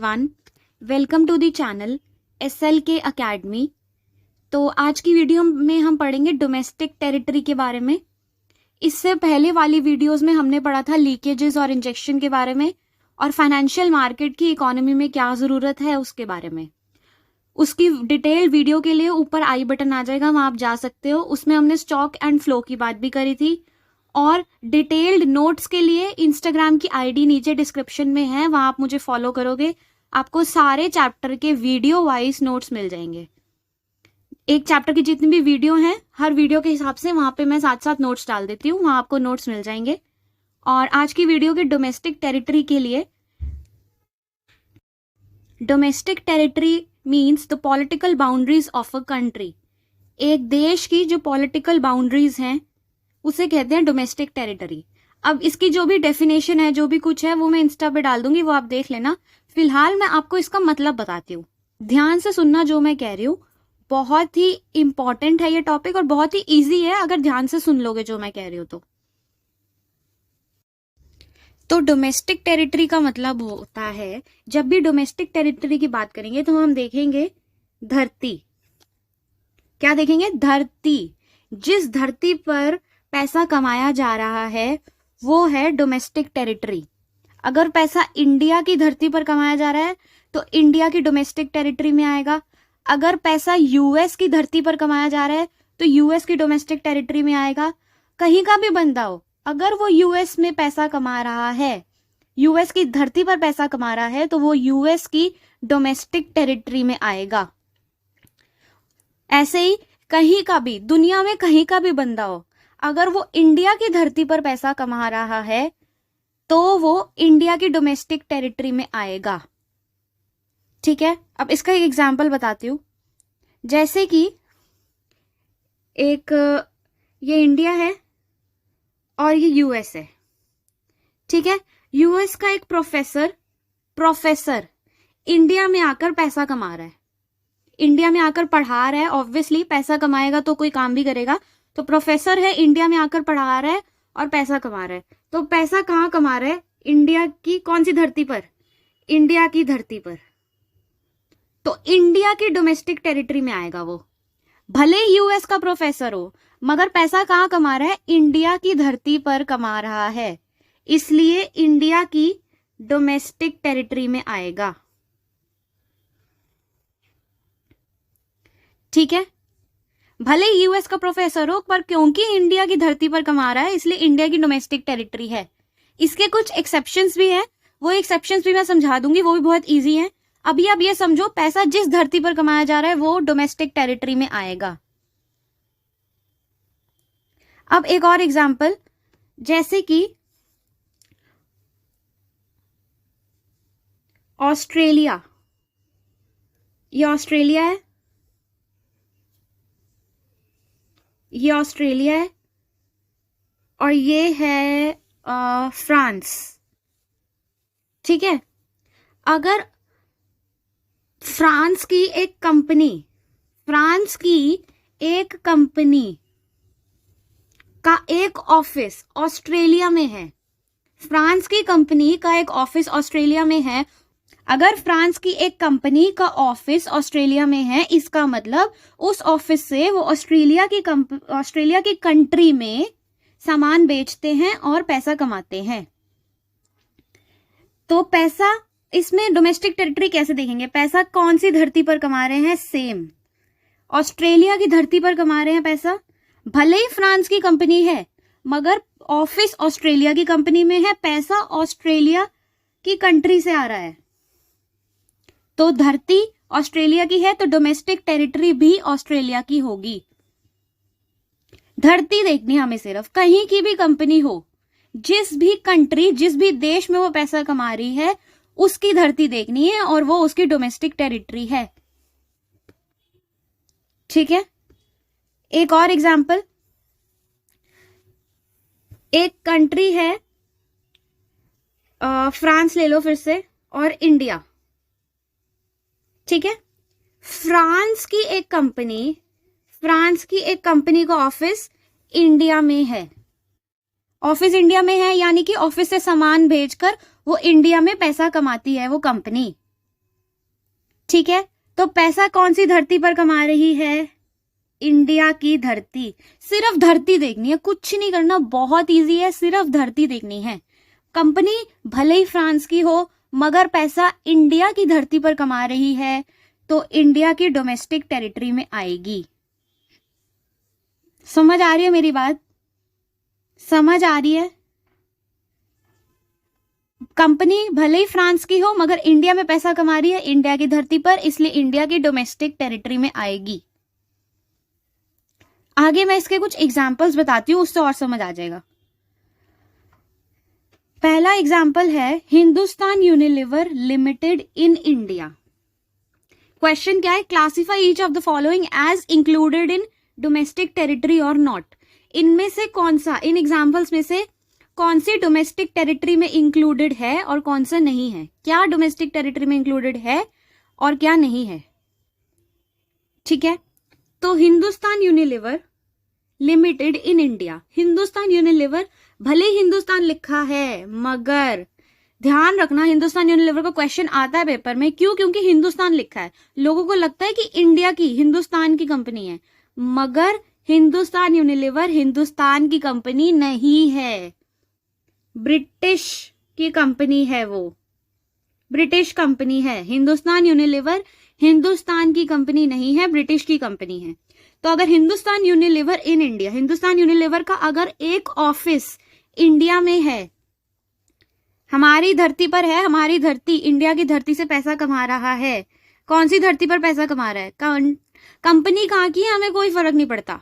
One welcome to the channel SLK academy. तो आज की वीडियो में हम पढ़ेंगे डोमेस्टिक टेरिटरी के बारे में। इससे पहले वाली वीडियोस में हमने पढ़ा था लीकेजेस और इंजेक्शन के बारे में और फाइनेंशियल मार्केट की इकोनॉमी में क्या ज़रूरत है उसके बारे में। उसकी डिटेल्ड वीडियो के लिए ऊपर आई बटन आ जाएगा, वहाँ आप जा सकते हो। उसमें हमने स्टॉक एंड फ्लो की बात भी करी थी और डिटेल्ड नोट्स के लिए इंस्टाग्राम की आईडी नीचे डिस्क्रिप्शन में है, वहाँ आप मुझे फॉलो करोगे, आपको सारे चैप्टर के वीडियो वाइज नोट्स मिल जाएंगे। एक चैप्टर की जितनी भी वीडियो हैं, हर वीडियो के हिसाब से वहाँ पे मैं साथ साथ नोट्स डाल देती हूँ, वहाँ आपको नोट्स मिल जाएंगे। और आज की वीडियो के डोमेस्टिक टेरिटरी के लिए, domestic territory means the political boundaries of a country. एक देश की जो पॉलिटिकल बाउंड्रीज हैं उसे कहते हैं डोमेस्टिक टेरिटरी। अब इसकी जो भी डेफिनेशन है, जो भी कुछ है, वो मैं इंस्टा पे डाल दूंगी, वो आप देख लेना। फिलहाल मैं आपको इसका मतलब बताती हूँ, ध्यान से सुनना जो मैं कह रही हूँ। बहुत ही इंपॉर्टेंट है ये टॉपिक और बहुत ही इजी है अगर ध्यान से सुन लोगे जो मैं कह रही हूँ तो डोमेस्टिक टेरिटरी का मतलब होता है, जब भी डोमेस्टिक टेरिटरी की बात करेंगे तो हम देखेंगे धरती। क्या देखेंगे? धरती। जिस धरती पर पैसा कमाया जा रहा है वो है डोमेस्टिक टेरिटरी। अगर पैसा इंडिया की धरती पर कमाया जा रहा है तो इंडिया की डोमेस्टिक टेरिटरी में आएगा। अगर पैसा यूएस की धरती पर कमाया जा रहा है तो यूएस की डोमेस्टिक टेरिटरी में आएगा। कहीं का भी बंदा हो, अगर वो यूएस में पैसा कमा रहा है, यूएस की धरती पर पैसा कमा रहा है, तो वो यूएस की डोमेस्टिक टेरिटरी में आएगा। ऐसे ही कहीं का भी, दुनिया में कहीं का भी बंदा हो, अगर वो इंडिया की धरती पर पैसा कमा रहा है तो वो इंडिया की डोमेस्टिक टेरिटरी में आएगा। ठीक है, अब इसका एक एग्जांपल बताती हूँ। जैसे कि एक ये इंडिया है और ये यूएस है। ठीक है, यूएस का एक प्रोफेसर इंडिया में आकर पैसा कमा रहा है, इंडिया में आकर पढ़ा रहा है। ऑब्वियसली पैसा कमाएगा तो कोई काम भी करेगा। तो प्रोफेसर है, इंडिया में आकर पढ़ा रहा है और पैसा कमा रहा है। तो पैसा कहाँ कमा रहा है? इंडिया की कौन सी धरती पर? इंडिया की धरती पर। तो इंडिया की डोमेस्टिक टेरिटरी में आएगा वो। भले यूएस का प्रोफेसर हो, मगर पैसा कहाँ कमा रहा है? इंडिया की धरती पर कमा रहा है, इसलिए इंडिया की डोमेस्टिक टेरिटरी में आएगा। ठीक है, भले यूएस का प्रोफेसर हो, पर क्योंकि इंडिया की धरती पर कमा रहा है इसलिए इंडिया की डोमेस्टिक टेरिटरी है। इसके कुछ एक्सेप्शंस भी हैं, वो एक्सेप्शंस भी मैं समझा दूंगी, वो भी बहुत इजी है। अभी आप ये समझो, पैसा जिस धरती पर कमाया जा रहा है वो डोमेस्टिक टेरिटरी में आएगा। अब एक और एग्जांपल, जैसे कि ऑस्ट्रेलिया। ये ऑस्ट्रेलिया है, ये ऑस्ट्रेलिया है और ये है फ्रांस। ठीक है, अगर फ्रांस की एक कंपनी का एक ऑफिस ऑस्ट्रेलिया में है, फ्रांस की कंपनी का एक ऑफिस ऑस्ट्रेलिया में है। अगर फ्रांस की एक कंपनी का ऑफिस ऑस्ट्रेलिया में है, इसका मतलब उस ऑफिस से वो ऑस्ट्रेलिया की कंट्री में सामान बेचते हैं और पैसा कमाते हैं। तो पैसा, इसमें डोमेस्टिक टेरिटरी कैसे देखेंगे? पैसा कौन सी धरती पर कमा रहे हैं? सेम ऑस्ट्रेलिया की धरती पर कमा रहे हैं पैसा। भले ही फ्रांस की कंपनी है मगर ऑफिस ऑस्ट्रेलिया की कंपनी में है, पैसा ऑस्ट्रेलिया की कंट्री से आ रहा है। तो धरती ऑस्ट्रेलिया की है तो डोमेस्टिक टेरिटरी भी ऑस्ट्रेलिया की होगी। धरती देखनी हमें सिर्फ, कहीं की भी कंपनी हो, जिस भी कंट्री, जिस भी देश में वो पैसा कमा रही है उसकी धरती देखनी है और वो उसकी डोमेस्टिक टेरिटरी है। ठीक है, एक और एग्जांपल, एक कंट्री है, फ्रांस ले लो फिर से, और इंडिया। ठीक है, फ्रांस की एक कंपनी का ऑफिस इंडिया में है, ऑफिस इंडिया में है, यानी कि ऑफिस से सामान भेजकर वो इंडिया में पैसा कमाती है वो कंपनी। ठीक है, तो पैसा कौन सी धरती पर कमा रही है? इंडिया की धरती। सिर्फ धरती देखनी है, कुछ नहीं करना, बहुत इजी है, सिर्फ धरती देखनी है। कंपनी भले ही फ्रांस की हो मगर पैसा इंडिया की धरती पर कमा रही है तो इंडिया की डोमेस्टिक टेरिटरी में आएगी। समझ आ रही है मेरी बात? समझ आ रही है? कंपनी भले ही फ्रांस की हो मगर इंडिया में पैसा कमा रही है इंडिया की धरती पर, इसलिए इंडिया की डोमेस्टिक टेरिटरी में आएगी। आगे मैं इसके कुछ एग्जाम्पल्स बताती हूं, उससे और समझ आ जाएगा। पहला एग्जाम्पल है Hindustan Unilever limited in India. Question क्या है? Classify each of the following as included in domestic territory और नॉट। इनमें से कौन सा, इन एग्जाम्पल्स में से कौन सी डोमेस्टिक टेरिटरी में इंक्लूडेड है और कौन सा नहीं है? क्या डोमेस्टिक टेरिटरी में इंक्लूडेड है और क्या नहीं है? ठीक है, तो Hindustan Unilever limited in India. Hindustan Unilever, भले हिंदुस्तान लिखा है मगर ध्यान रखना हिंदुस्तान यूनिलीवर का क्वेश्चन आता है पेपर में। क्यों? क्योंकि हिंदुस्तान लिखा है, लोगों को लगता है कि इंडिया की, हिंदुस्तान की कंपनी है, मगर हिंदुस्तान यूनिलीवर हिंदुस्तान की कंपनी नहीं है, ब्रिटिश की कंपनी है, वो ब्रिटिश कंपनी है। हिंदुस्तान यूनिलीवर हिंदुस्तान की कंपनी नहीं है, ब्रिटिश की कंपनी है। तो अगर Hindustan Unilever in India, Hindustan Unilever का अगर एक ऑफिस इंडिया में है, हमारी धरती पर है, हमारी धरती, इंडिया की धरती से पैसा कमा रहा है। कौन सी धरती पर पैसा कमा रहा है? कंपनी कहाँ की है हमें कोई फर्क नहीं पड़ता,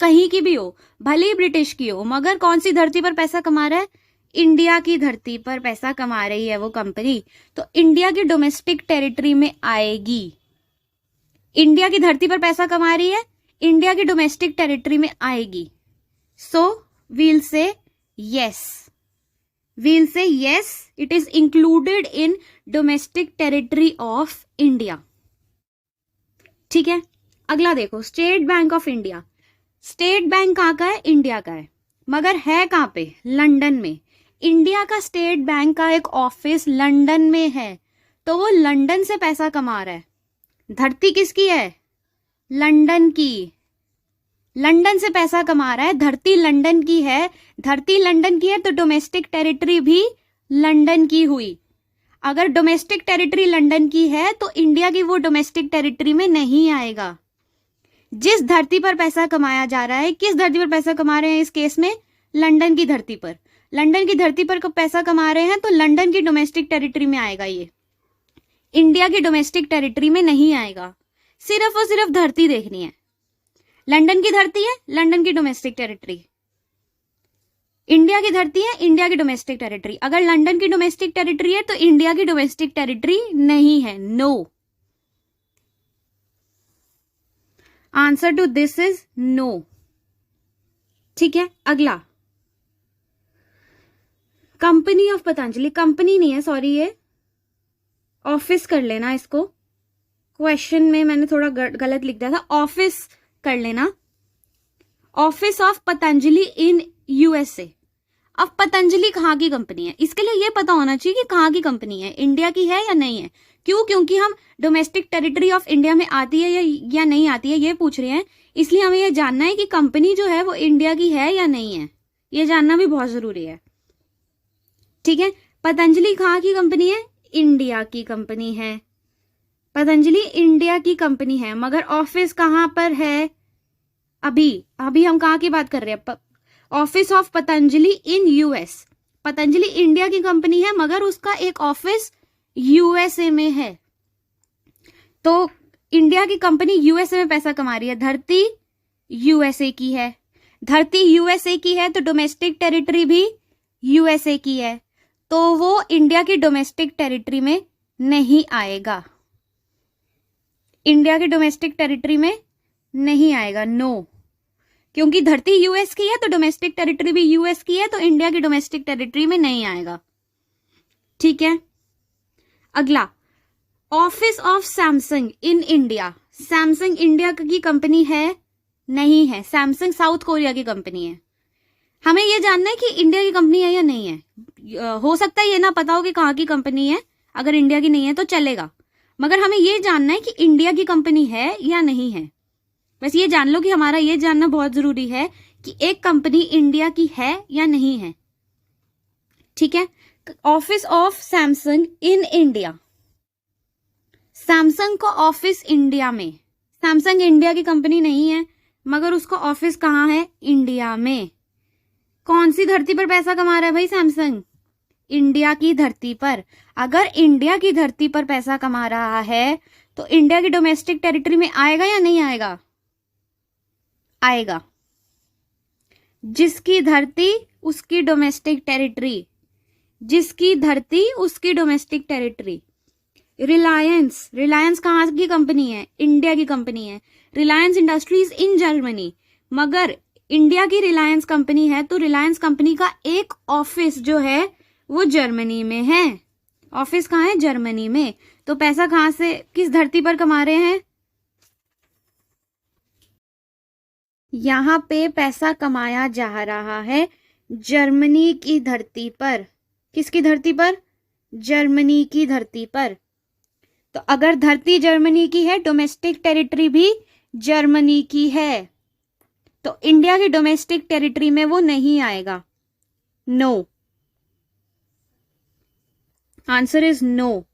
कहीं की भी हो, भले ही ब्रिटिश की हो, मगर कौन सी धरती पर पैसा कमा रहा है? इंडिया की धरती पर पैसा कमा रही है वो कंपनी, तो इंडिया की डोमेस्टिक टेरिटरी में आएगी। इंडिया की धरती पर पैसा कमा रही है, इंडिया की डोमेस्टिक टेरिटरी में आएगी। सो वील से यस, वील से yes, it is included in domestic territory of India. ठीक है, अगला देखो, state bank of India. State bank कहाँ का है? इंडिया का है, मगर है कहाँ पे? लंदन में। इंडिया का स्टेट बैंक का एक ऑफिस लंदन में है, तो वो लंदन से पैसा कमा रहा है। धरती किसकी है? लंदन की। लंदन से पैसा कमा रहा है, धरती लंदन की है। धरती लंदन की है तो डोमेस्टिक टेरिटरी भी लंदन की हुई। अगर डोमेस्टिक टेरिटरी लंदन की है तो इंडिया की वो डोमेस्टिक टेरिटरी में नहीं आएगा। जिस धरती पर पैसा कमाया जा रहा है, किस धरती पर पैसा कमा रहे हैं इस केस में? लंदन की धरती पर। लंदन की धरती पर पैसा कमा रहे हैं तो लंदन की डोमेस्टिक टेरिटरी में आएगा, ये इंडिया की डोमेस्टिक टेरिटरी में नहीं आएगा। सिर्फ और सिर्फ धरती देखनी है। लंदन की धरती है, लंदन की डोमेस्टिक टेरिटरी। इंडिया की धरती है, इंडिया की डोमेस्टिक टेरिटरी। अगर लंदन की डोमेस्टिक टेरिटरी है तो इंडिया की डोमेस्टिक टेरिटरी नहीं है, no. Answer to this is no. ठीक है, अगला, कंपनी ऑफ पतंजलि। कंपनी नहीं है, सॉरी, ये ऑफिस कर लेना इसको। क्वेश्चन में मैंने थोड़ा गलत लिख दिया था, ऑफिस कर लेना। Office of Patanjali in USA. अब पतंजलि कहाँ की कंपनी है? इसके लिए ये पता होना चाहिए कि कहाँ की कंपनी है, इंडिया की है या नहीं है। क्यों? क्योंकि हम डोमेस्टिक टेरिटरी ऑफ इंडिया में आती है या नहीं आती है ये पूछ रहे हैं, इसलिए हमें ये जानना है कि कंपनी जो है वो इंडिया की है या नहीं है, ये जानना भी बहुत जरूरी है। ठीक है, पतंजलि कहाँ की कंपनी है? इंडिया की कंपनी है। पतंजलि इंडिया की कंपनी है, मगर ऑफिस कहाँ पर है? अभी हम कहाँ की बात कर रहे हैं? Office of Patanjali in US. Patanjali India की कंपनी है मगर उसका एक ऑफिस यूएसए में है, तो इंडिया की कंपनी यूएसए में पैसा कमा रही है। धरती यूएसए की है, धरती यूएसए की है तो डोमेस्टिक टेरिटरी भी यूएसए की है, तो वो इंडिया की डोमेस्टिक टेरिटरी में नहीं आएगा। इंडिया की डोमेस्टिक टेरिटरी में नहीं आएगा, नो। क्योंकि धरती यूएस की है तो डोमेस्टिक टेरिटरी भी यूएस की है, तो इंडिया की डोमेस्टिक टेरिटरी में नहीं आएगा। ठीक है, अगला, office of Samsung in India. Samsung India की कंपनी है? नहीं है, सैमसंग साउथ कोरिया की कंपनी है। हमें यह जानना है कि इंडिया की कंपनी है या नहीं है। हो सकता है ये ना पता हो कि कहाँ की कंपनी है, अगर इंडिया की नहीं है तो चलेगा, मगर हमें ये जानना है कि इंडिया की कंपनी है या नहीं है। बस ये जान लो कि हमारा ये जानना बहुत जरूरी है कि एक कंपनी इंडिया की है या नहीं है। ठीक है। Office of Samsung in India, Samsung का ऑफिस इंडिया में, सैमसंग इंडिया की कंपनी नहीं है मगर उसका ऑफिस कहाँ है? इंडिया में। कौन सी धरती पर पैसा कमा रहा है भाई सैमसंग? इंडिया की धरती पर। अगर इंडिया की धरती पर पैसा कमा रहा है तो इंडिया की डोमेस्टिक टेरिटरी में आएगा या नहीं आएगा? आएगा। जिसकी धरती उसकी डोमेस्टिक टेरिटरी, जिसकी धरती उसकी डोमेस्टिक टेरिटरी। रिलायंस, रिलायंस कहाँ की कंपनी है? इंडिया की कंपनी है। रिलायंस इंडस्ट्रीज इन जर्मनी, मगर इंडिया की रिलायंस कंपनी है तो रिलायंस कंपनी का एक ऑफिस जो है वो जर्मनी में है। ऑफिस कहाँ है? जर्मनी में। तो पैसा कहाँ से, किस धरती पर कमा रहे हैं? यहाँ पे पैसा कमाया जा रहा है जर्मनी की धरती पर। किसकी धरती पर? जर्मनी की धरती पर। तो अगर धरती जर्मनी की है, डोमेस्टिक टेरिटरी भी जर्मनी की है, तो इंडिया की डोमेस्टिक टेरिटरी में वो नहीं आएगा। No, answer is no.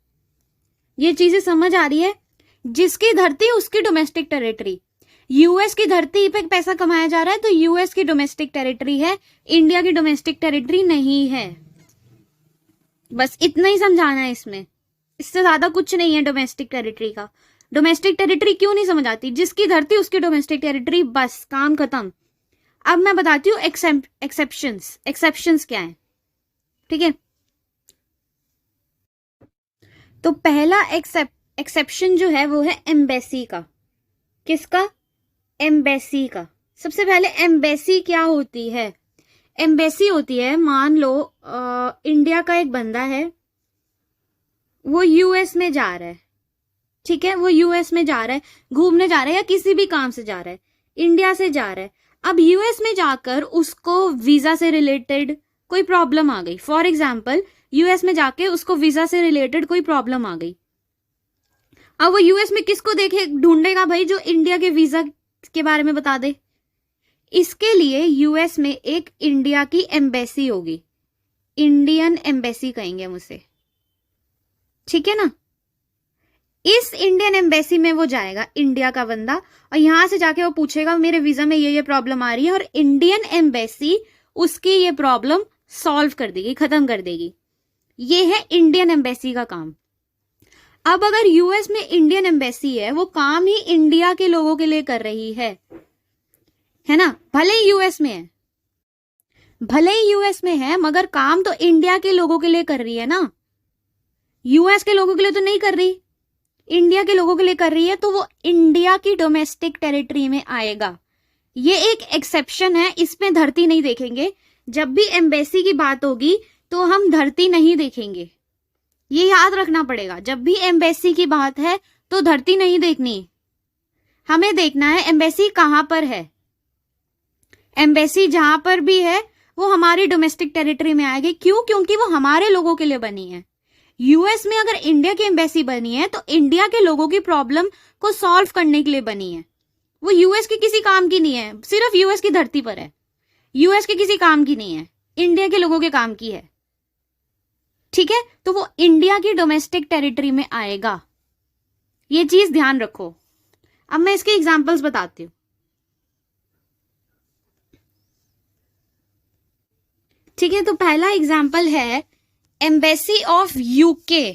ये चीजें समझ आ रही है? जिसकी धरती उसकी डोमेस्टिक टेरिटरी। यूएस की धरती पे पैसा कमाया जा रहा है तो यूएस की डोमेस्टिक टेरिटरी है, इंडिया की डोमेस्टिक टेरिटरी नहीं है। बस इतना ही समझाना है इसमें, इससे ज्यादा कुछ नहीं है डोमेस्टिक टेरिटरी का। डोमेस्टिक टेरिटरी क्यों नहीं समझ आती? जिसकी धरती उसकी डोमेस्टिक टेरिटरी, बस काम खत्म। अब मैं बताती हूँ एक्सेप्शंस। एक्सेप्शंस क्या है? ठीक है, तो पहला एक्सेप्शन जो है वो है एम्बेसी का। किसका? एम्बेसी का। सबसे पहले एम्बेसी क्या होती है? एम्बेसी होती है, मान लो इंडिया का एक बंदा है, वो यूएस में जा रहा है। ठीक है, वो यूएस में जा रहा है, घूमने जा रहा है या किसी भी काम से जा रहा है, इंडिया से जा रहा है। अब यूएस में जाकर उसको वीजा से रिलेटेड कोई प्रॉब्लम आ गई। फॉर एग्जाम्पल, यूएस में जाके उसको वीजा से रिलेटेड कोई प्रॉब्लम आ गई। अब वो यूएस में किसको देखे ढूंढेगा भाई जो इंडिया के वीजा के बारे में बता दे? इसके लिए यूएस में एक इंडिया की एम्बेसी होगी, इंडियन एम्बेसी कहेंगे हम उसे। ठीक है ना? इस इंडियन एम्बेसी में वो जाएगा, इंडिया का बंदा, और यहां से जाके वो पूछेगा मेरे वीजा में ये प्रॉब्लम आ रही है, और इंडियन एम्बेसी उसकी ये प्रॉब्लम सॉल्व कर देगी, खत्म कर देगी। ये है इंडियन एम्बेसी का काम। अब अगर यूएस में इंडियन एम्बेसी है, वो काम ही इंडिया के लोगों के लिए कर रही है ना? भले ही यूएस में है, भले ही यूएस में है, मगर काम तो इंडिया के लोगों के लिए कर रही है ना। यूएस के लोगों के लिए तो नहीं कर रही, इंडिया के लोगों के लिए कर रही है, तो वो इंडिया की डोमेस्टिक टेरिटरी में आएगा। ये एक एक्सेप्शन है, इसमें धरती नहीं देखेंगे। जब भी एम्बेसी की बात होगी तो हम धरती नहीं देखेंगे, ये याद रखना पड़ेगा। जब भी एम्बेसी की बात है तो धरती नहीं देखनी, हमें देखना है एम्बेसी कहां पर है। एम्बेसी जहां पर भी है वो हमारी डोमेस्टिक टेरिटरी में आएगी। क्यों? क्योंकि वो हमारे लोगों के लिए बनी है। यूएस में अगर इंडिया की एम्बेसी बनी है तो इंडिया के लोगों की प्रॉब्लम को सॉल्व करने के लिए बनी है। वो यूएस की किसी काम की नहीं है, सिर्फ यूएस की धरती पर है, यूएस के किसी काम की नहीं है, इंडिया के लोगों के काम की है। ठीक है, तो वो इंडिया की डोमेस्टिक टेरिटरी में आएगा, ये चीज ध्यान रखो। अब मैं इसके एग्जांपल्स बताती हूं। ठीक है, तो पहला एग्जांपल है एम्बेसी ऑफ यूके।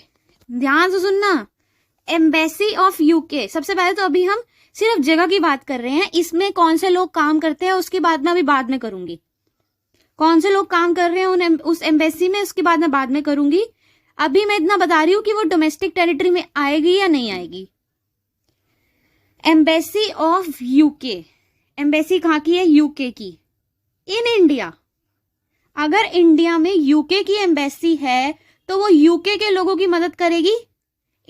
ध्यान से सुनना, एम्बेसी ऑफ यूके। सबसे पहले तो अभी हम सिर्फ जगह की बात कर रहे हैं, इसमें कौन से लोग काम करते हैं उसकी बात मैं अभी बाद में करूंगी। कौन से लोग काम कर रहे हैं उस एम्बेसी में, उसकी बात मैं बाद में करूंगी। अभी मैं इतना बता रही हूं कि वो डोमेस्टिक टेरिटरी में आएगी या नहीं आएगी। एम्बेसी ऑफ यूके, एम्बेसी कहाँ की है? यूके की, इन इंडिया। अगर इंडिया में यूके की एम्बेसी है तो वो यूके के लोगों की मदद करेगी,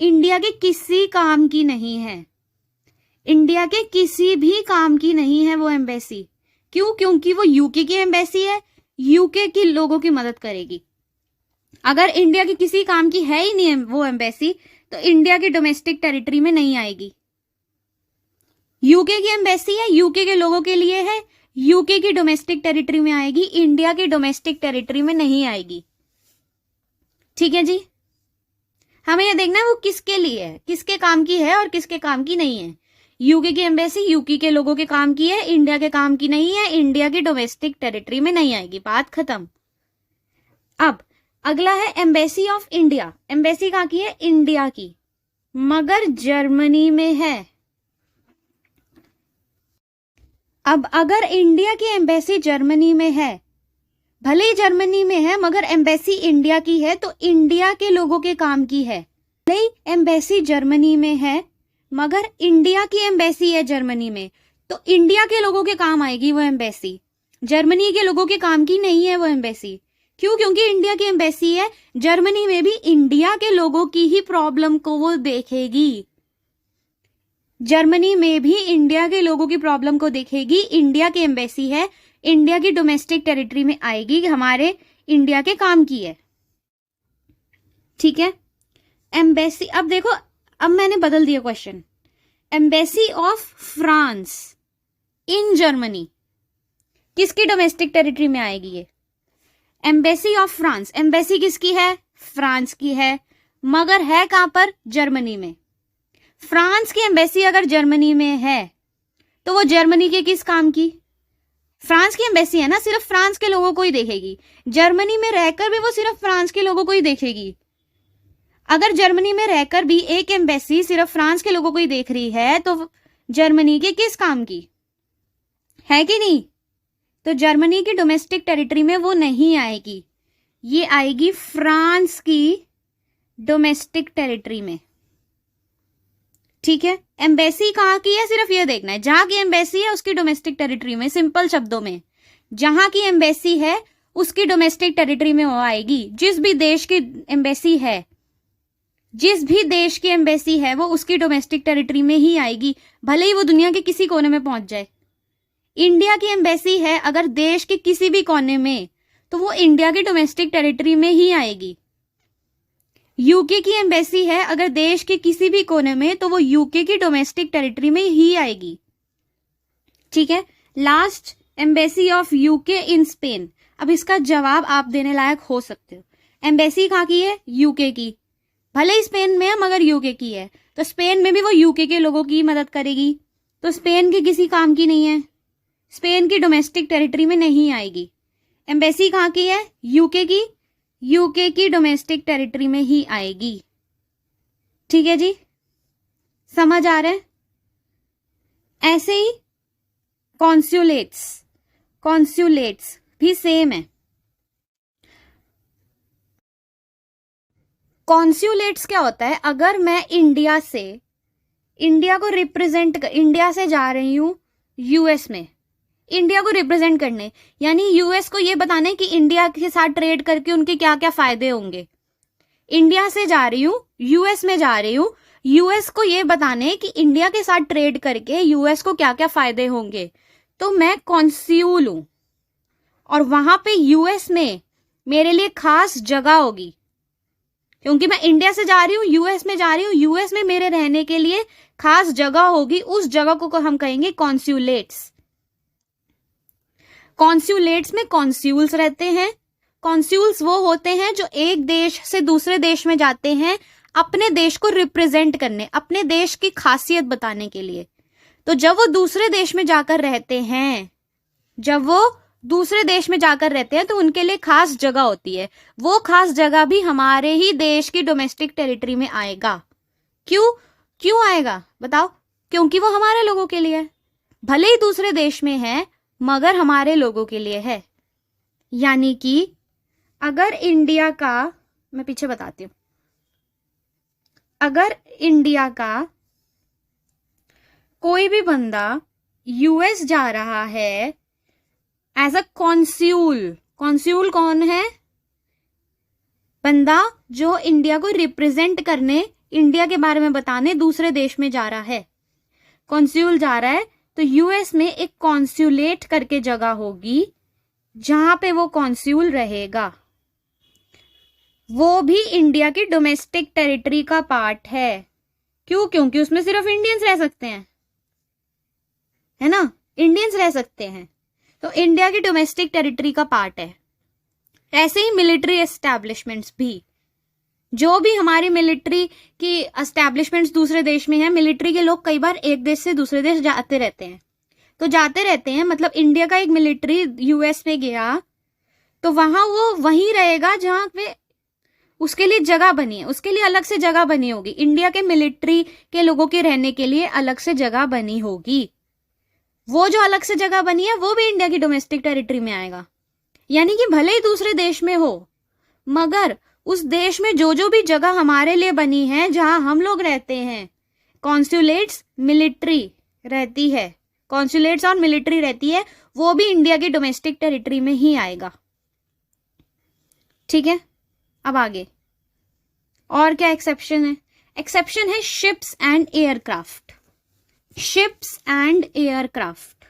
इंडिया के किसी काम की नहीं है, इंडिया के किसी भी काम की नहीं है वो एम्बेसी। क्यों? क्योंकि वो यूके की एम्बेसी है, यूके के लोगों की मदद करेगी। अगर इंडिया के किसी काम की है ही नहीं वो एम्बेसी, तो इंडिया की डोमेस्टिक टेरिटरी में नहीं आएगी। यूके की एम्बेसी है, यूके के लोगों के लिए है, यूके की डोमेस्टिक टेरिटरी में आएगी, इंडिया की डोमेस्टिक टेरिटरी में नहीं आएगी। ठीक है जी, हमें यह देखना है वो किसके लिए है, किसके काम की है और किसके काम की नहीं है। यूके की एम्बेसी यूके के लोगों के काम की है, इंडिया के काम की नहीं है, इंडिया की डोमेस्टिक टेरिटरी में नहीं आएगी। बात खत्म। अब अगला है एम्बेसी ऑफ इंडिया। एम्बेसी कहाँ की है? इंडिया की, मगर जर्मनी में है। अब अगर इंडिया की एम्बेसी जर्मनी में है, भले ही जर्मनी में है मगर एम्बेसी इंडिया की है, तो इंडिया के लोगों के काम की है। भले ही एम्बेसी जर्मनी में है मगर इंडिया की एम्बेसी है जर्मनी में, तो इंडिया के लोगों के काम आएगी वो एम्बेसी, जर्मनी के लोगों के काम की नहीं है वो एम्बेसी। क्यों? क्योंकि इंडिया की एम्बेसी है, जर्मनी में भी इंडिया के लोगों की ही प्रॉब्लम को वो देखेगी, जर्मनी में भी इंडिया के लोगों की प्रॉब्लम को देखेगी। इंडिया की एम्बेसी है, इंडिया की डोमेस्टिक टेरिटरी में आएगी, हमारे इंडिया के काम की है। ठीक है, एम्बेसी, अब देखो, अब मैंने बदल दिया question. Embassy of France in Germany किसकी डोमेस्टिक टेरिटरी में आएगी? ये एम्बेसी ऑफ फ्रांस, एम्बेसी किसकी है? फ्रांस की है, मगर है कहां पर? जर्मनी में। फ्रांस की एम्बेसी अगर जर्मनी में है तो वो जर्मनी के किस काम की? फ्रांस की एम्बेसी है ना, सिर्फ फ्रांस के लोगों को ही देखेगी, जर्मनी में रहकर भी वो सिर्फ फ्रांस के लोगों को ही देखेगी। अगर जर्मनी में रहकर भी एक एम्बेसी सिर्फ फ्रांस के लोगों को ही देख रही है तो जर्मनी के किस काम की है कि नहीं? तो जर्मनी की डोमेस्टिक टेरिटरी में वो नहीं आएगी, ये आएगी फ्रांस की डोमेस्टिक टेरिटरी में। ठीक है, एम्बेसी कहाँ की है सिर्फ ये देखना है, जहां की एम्बेसी है उसकी डोमेस्टिक टेरिटरी में, सिंपल शब्दों में जहां की एम्बेसी है उसकी डोमेस्टिक टेरिटरी में वो आएगी। जिस भी देश की एम्बेसी है, जिस भी देश की एम्बेसी है वो उसकी डोमेस्टिक टेरिटरी में ही आएगी, भले ही वो दुनिया के किसी कोने में पहुंच जाए। इंडिया की एम्बेसी है अगर देश के किसी भी कोने में, तो वो इंडिया की डोमेस्टिक टेरिटरी में ही आएगी। यूके की एम्बेसी है अगर देश के किसी भी कोने में, तो वो यूके की डोमेस्टिक टेरिटरी में ही आएगी। ठीक है, last, embassy of UK in Spain. अब इसका जवाब आप देने लायक हो सकते हो। एम्बेसी कहाँ की है? यूके की, भले ही स्पेन में है मगर यूके की है, तो स्पेन में भी वो यूके के लोगों की मदद करेगी, तो स्पेन के किसी काम की नहीं है, स्पेन की डोमेस्टिक टेरिटरी में नहीं आएगी। एम्बेसी कहाँ की है? यूके की, यूके की डोमेस्टिक टेरिटरी में ही आएगी। ठीक है जी, समझ आ रहा है? ऐसे ही कॉन्सुलेट्स, कॉन्सुलेट्स भी सेम है। कॉन्सुलेट्स क्या होता है? अगर मैं इंडिया से, इंडिया को रिप्रेजेंट, इंडिया से जा रही हूं यूएस में, इंडिया को रिप्रेजेंट करने, यानी यूएस को ये बताने कि इंडिया के साथ ट्रेड करके उनके क्या क्या फायदे होंगे। इंडिया से जा रही हूं, यूएस में जा रही हूं, यूएस को ये बताने कि इंडिया के साथ ट्रेड करके यूएस को क्या क्या फायदे होंगे, तो मैं कॉन्स्यूल हूं और वहां पे यूएस में मेरे लिए खास जगह होगी, क्योंकि मैं इंडिया से जा रही हूँ यूएस में जा रही हूँ, यूएस में मेरे रहने के लिए खास जगह होगी, उस जगह को हम कहेंगे कॉन्सुलेट्स। कॉन्सुलेट्स में कॉन्स्यूल्स रहते हैं। कॉन्स्यूल्स वो होते हैं जो एक देश से दूसरे देश में जाते हैं अपने देश को रिप्रेजेंट करने, अपने देश की खासियत बताने के लिए। तो जब वो दूसरे देश में जाकर रहते हैं, जब वो दूसरे देश में जाकर रहते हैं तो उनके लिए खास जगह होती है, वो खास जगह भी हमारे ही देश की डोमेस्टिक टेरिटरी में आएगा। क्यों आएगा बताओ? क्योंकि वो हमारे लोगों के लिए है, भले ही दूसरे देश में है मगर हमारे लोगों के लिए है। यानी कि अगर इंडिया का, मैं पीछे बताती हूं, अगर इंडिया का कोई भी बंदा यूएस जा रहा है एज अ कॉन्स्यूल, कॉन्स्यूल कौन है? बंदा जो इंडिया को रिप्रेजेंट करने, इंडिया के बारे में बताने दूसरे देश में जा रहा है, कॉन्स्यूल जा रहा है, तो यूएस में एक कॉन्सुलेट करके जगह होगी जहां पे वो कॉन्स्यूल रहेगा। वो भी इंडिया की डोमेस्टिक टेरिटरी का पार्ट है। क्यों? क्योंकि उसमें सिर्फ इंडियंस रह सकते हैं, है ना, इंडियंस रह सकते हैं, तो इंडिया की डोमेस्टिक टेरिटरी का पार्ट है। ऐसे ही मिलिट्री एस्टैब्लिशमेंट्स भी, जो भी हमारी मिलिट्री की एस्टैब्लिशमेंट्स दूसरे देश में है, मिलिट्री के लोग कई बार एक देश से दूसरे देश जाते रहते हैं, तो जाते रहते हैं मतलब इंडिया का एक मिलिट्री यूएस में गया तो वहां वो वहीं रहेगा जहां पे उसके लिए जगह बनी है, उसके लिए अलग से जगह बनी होगी, इंडिया के मिलिट्री के लोगों के रहने के लिए अलग से जगह बनी होगी। वो जो अलग से जगह बनी है वो भी इंडिया की डोमेस्टिक टेरिटरी में आएगा। यानी कि भले ही दूसरे देश में हो, मगर उस देश में जो जो भी जगह हमारे लिए बनी है, जहां हम लोग रहते हैं, कॉन्सुलेट्स, मिलिट्री रहती है, कॉन्सुलेट्स और मिलिट्री रहती है, वो भी इंडिया की डोमेस्टिक टेरिटरी में ही आएगा। ठीक है, अब आगे और क्या एक्सेप्शन है? एक्सेप्शन है ships and aircraft. Ships and aircraft,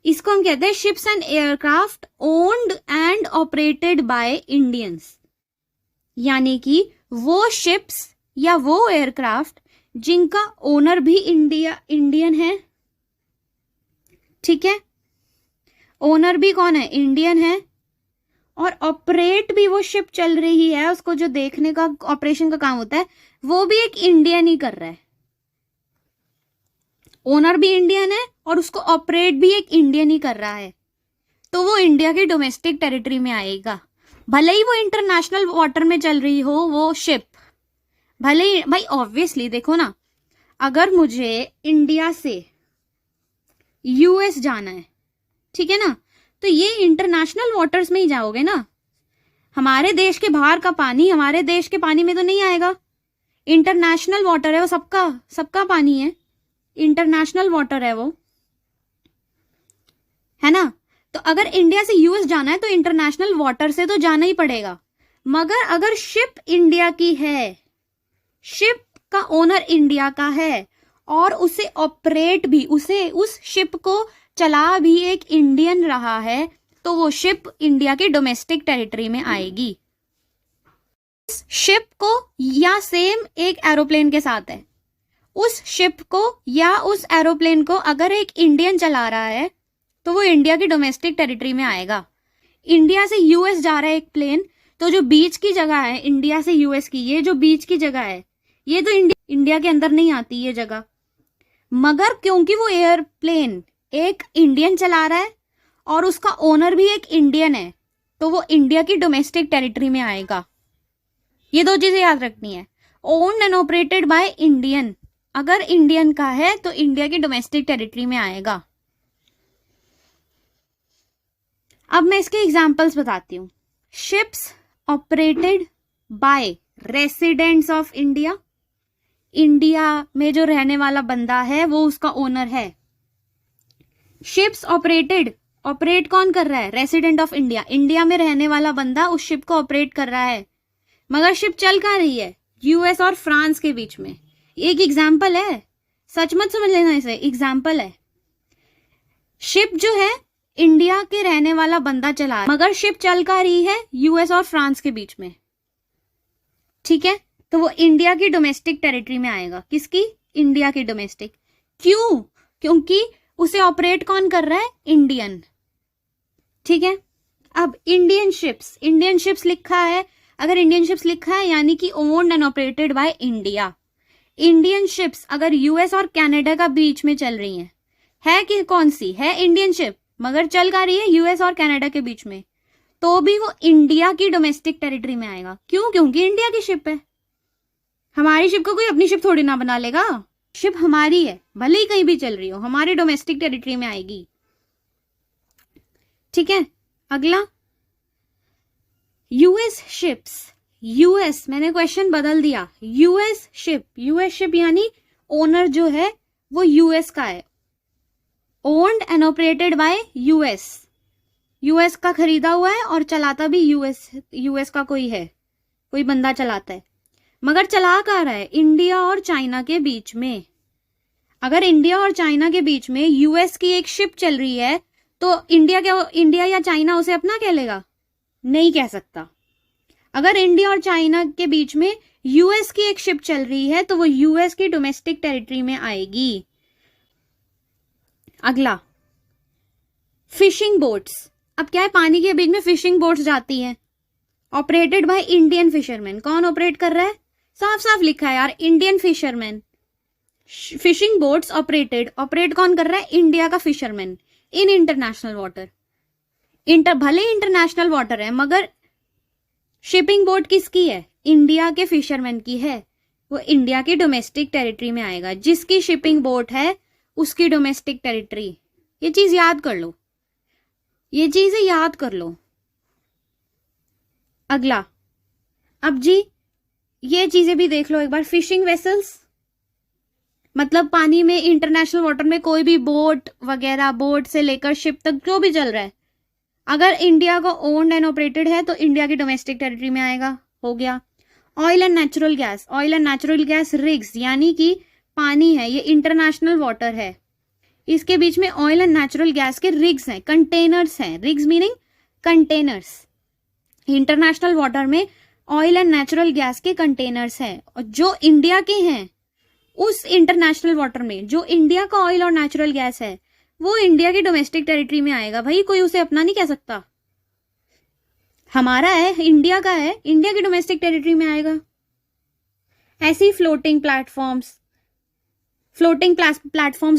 इसको हम कहते हैं ships and aircraft owned and operated by Indians. यानी कि वो शिप्स या वो एयरक्राफ्ट जिनका ओनर भी इंडियन है। ठीक है, ओनर भी कौन है? इंडियन है, और ऑपरेट भी वो शिप चल रही है, उसको जो देखने का ऑपरेशन का काम होता है वो भी एक इंडियन ही कर रहा है। ओनर भी इंडियन है और उसको ऑपरेट भी एक इंडियन ही कर रहा है, तो वो इंडिया की डोमेस्टिक टेरिटरी में आएगा। भले ही वो इंटरनेशनल वाटर में चल रही हो वो शिप, भले ही, भाई ऑब्वियसली देखो ना, अगर मुझे इंडिया से यूएस जाना है, ठीक है ना, तो ये इंटरनेशनल वाटर्स में ही जाओगे ना, हमारे देश के बाहर का पानी हमारे देश के पानी में तो नहीं आएगा। इंटरनेशनल वाटर है वो, सबका पानी है, इंटरनेशनल वाटर है वो, है ना। तो अगर इंडिया से यूएस जाना है तो इंटरनेशनल वाटर से तो जाना ही पड़ेगा। मगर अगर शिप इंडिया की है, शिप का ओनर इंडिया का है और उसे ऑपरेट भी, उसे उस शिप को चला भी एक इंडियन रहा है, तो वो शिप इंडिया की डोमेस्टिक टेरिटरी में आएगी। इस शिप को या सेम एक एरोप्लेन के साथ है, उस शिप को या उस एरोप्लेन को अगर एक इंडियन चला रहा है तो वो इंडिया की डोमेस्टिक टेरिटरी में आएगा। इंडिया से यूएस जा रहा है एक प्लेन, तो जो बीच की जगह है इंडिया से यूएस की, ये जो बीच की जगह है ये तो इंडिया के अंदर नहीं आती ये जगह, मगर क्योंकि वो एयरप्लेन एक इंडियन चला रहा है और उसका ओनर भी एक इंडियन है, तो वो इंडिया की डोमेस्टिक टेरिटरी में आएगा। ये दो चीजें याद रखनी है, owned and operated by Indian, अगर इंडियन का है तो इंडिया की डोमेस्टिक टेरिटरी में आएगा। अब मैं इसके एग्जाम्पल्स बताती हूँ। Ships operated by residents of India, India में जो रहने वाला बंदा है वो उसका ओनर है। शिप्स ऑपरेटेड, ऑपरेट कौन कर रहा है? रेसिडेंट ऑफ इंडिया, इंडिया में रहने वाला बंदा उस शिप को ऑपरेट कर रहा है, मगर शिप चल कहाँ रही है? यूएस और फ्रांस के बीच में। एक एग्जाम्पल है, सच मत समझ लेना इसे, एग्जाम्पल है। शिप जो है इंडिया के रहने वाला बंदा चला है, मगर शिप चल कहाँ रही है? यूएस और फ्रांस के बीच में। ठीक है, तो वो इंडिया की डोमेस्टिक टेरिटरी में आएगा। किसकी? इंडिया की डोमेस्टिक। क्यों? क्योंकि उसे ऑपरेट कौन कर रहा है? इंडियन। ठीक है, अब इंडियन शिप्स लिखा है, अगर इंडियन शिप्स लिखा है यानी कि owned and operated by India. Indian ships अगर यूएस और कनाडा का बीच में चल रही है कि कौन सी है? इंडियन शिप, मगर चल का रही है यूएस और कनाडा के बीच में, तो भी वो इंडिया की डोमेस्टिक टेरिटरी में आएगा। क्यों? क्योंकि इंडिया की शिप है। हमारी शिप को कोई अपनी शिप थोड़ी ना बना लेगा, शिप हमारी है, भले ही कहीं भी चल रही हो, हमारी डोमेस्टिक टेरिटरी में आएगी। ठीक है, अगला यूएस शिप्स। यूएस, मैंने क्वेश्चन बदल दिया, यूएस शिप यानी ओनर जो है वो यूएस का है, owned and operated by US, US का खरीदा हुआ है और चलाता भी यूएस का कोई है, कोई बंदा चलाता है, मगर चला कहाँ रहा है? इंडिया और चाइना के बीच में। अगर इंडिया और चाइना के बीच में यूएस की एक शिप चल रही है तो इंडिया या चाइना उसे अपना कह लेगा? नहीं कह सकता। अगर इंडिया और चाइना के बीच में यूएस की एक शिप चल रही है तो वो यूएस की डोमेस्टिक टेरिटरी में आएगी। अगला, फिशिंग बोट्स। अब क्या है, पानी के बीच में फिशिंग बोट्स जाती हैं, ऑपरेटेड बाय इंडियन फिशरमैन। कौन ऑपरेट कर रहा है? साफ साफ लिखा है यार, Indian fisherman. Fishing boats operate कौन कर रहा है? इंडिया का फिशरमैन इन इंटरनेशनल वाटर। भले इंटरनेशनल वाटर है मगर शिपिंग बोट किसकी है? इंडिया के फिशरमैन की है। वो इंडिया की डोमेस्टिक टेरिटरी में आएगा। जिसकी शिपिंग बोट है उसकी डोमेस्टिक टेरिटरी। ये चीज याद कर लो, ये चीजें याद कर लो। अगला, अब जी ये चीजें भी देख लो एक बार। फिशिंग वेसल्स मतलब पानी में, इंटरनेशनल वाटर में कोई भी बोट वगैरह, बोट से लेकर शिप तक जो भी चल रहा है, अगर इंडिया को ओन्ड एंड ऑपरेटेड है तो इंडिया की डोमेस्टिक टेरिटरी में आएगा। हो गया। Oil and natural gas. Oil and natural gas rigs, यानी कि पानी है, ये इंटरनेशनल वाटर है, इसके बीच में ऑयल एंड नेचुरल गैस के रिग्स हैं, कंटेनर्स हैं। Rigs meaning containers. International water में ऑयल एंड नेचुरल गैस के कंटेनर्स हैं, और जो इंडिया के हैं उस इंटरनेशनल वाटर में जो इंडिया का ऑयल और नेचुरल गैस है वो इंडिया की डोमेस्टिक टेरिटरी में आएगा। भाई कोई उसे अपना नहीं कह सकता। हमारा है, इंडिया का है, इंडिया की डोमेस्टिक टेरिटरी में आएगा। ऐसी फ्लोटिंग प्लेटफॉर्म्स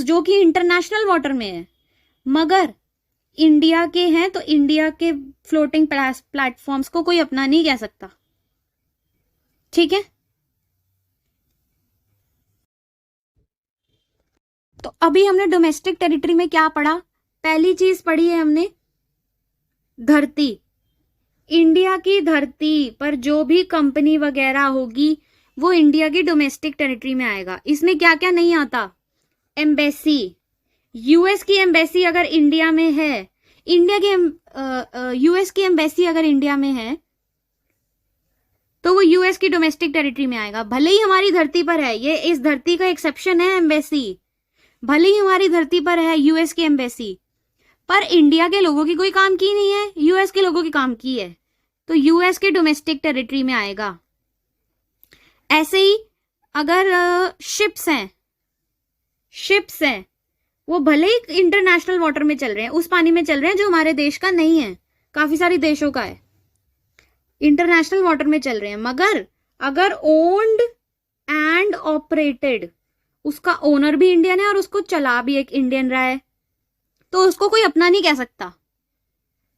जो कि इंटरनेशनल वाटर में है मगर इंडिया के हैं तो इंडिया के फ्लोटिंग प्लेटफॉर्म्स को कोई अपना नहीं कह सकता। ठीक है, तो अभी हमने डोमेस्टिक टेरिटरी में क्या पढ़ा? पहली चीज पढ़ी है हमने धरती। इंडिया की धरती पर जो भी कंपनी वगैरह होगी वो इंडिया की डोमेस्टिक टेरिटरी में आएगा। इसमें क्या क्या नहीं आता? एम्बेसी। यूएस की एम्बेसी अगर इंडिया में है, यूएस की एम्बेसी अगर इंडिया में है तो वो यूएस की डोमेस्टिक टेरिटरी में आएगा। भले ही हमारी धरती पर है, ये इस धरती का एक्सेप्शन है एम्बेसी। भले ही हमारी धरती पर है यूएस की एम्बेसी, पर इंडिया के लोगों की कोई काम की नहीं है, यूएस के लोगों की काम की है, तो यूएस के डोमेस्टिक टेरिटरी में आएगा। ऐसे ही अगर शिप्स हैं वो भले ही इंटरनेशनल वाटर में चल रहे हैं, उस पानी में चल रहे हैं जो हमारे देश का नहीं है, काफी सारे देशों का है, इंटरनेशनल वाटर में चल रहे हैं, मगर अगर ओन्ड एंड ऑपरेटेड, उसका ओनर भी इंडियन है और उसको चला भी एक इंडियन रहा है, तो उसको कोई अपना नहीं कह सकता।